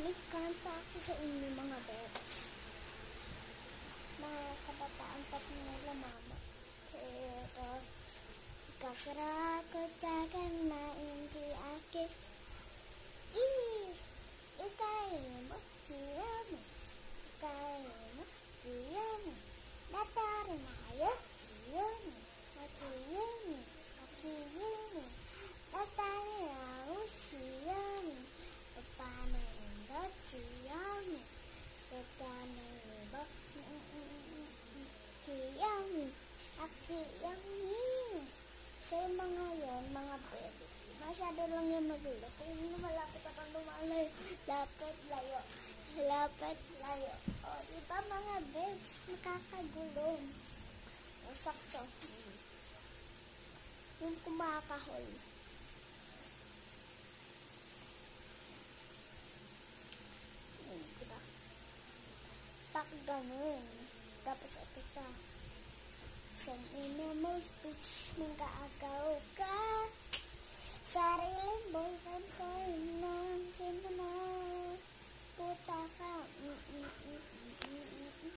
May kanta ako sa inyo mga bebs. Mga kabataan pa nila mama. Pero kakarakotakan na hindi akin. Ikayemo, kiyamo. Ikayemo, kiyamo. Natari na ayo, kiyamo. Akiyemo, akiyemo. Natari na ako, kiyamo. Paano ba, kiyamo. Paano ba, kiyamo. Akiyamo. So yung mga yun, mga baby, masyado lang yung magulo. Kung malapit akong lumalayo, lapit layo. Lapit layo. O, diba mga babes, makakagulong. O, sakto. Yung kumakahol. Diba? Tak ganun. Tapos ito pa. San ina mo speech mong kaagaw ka. Sariling boyfriend ko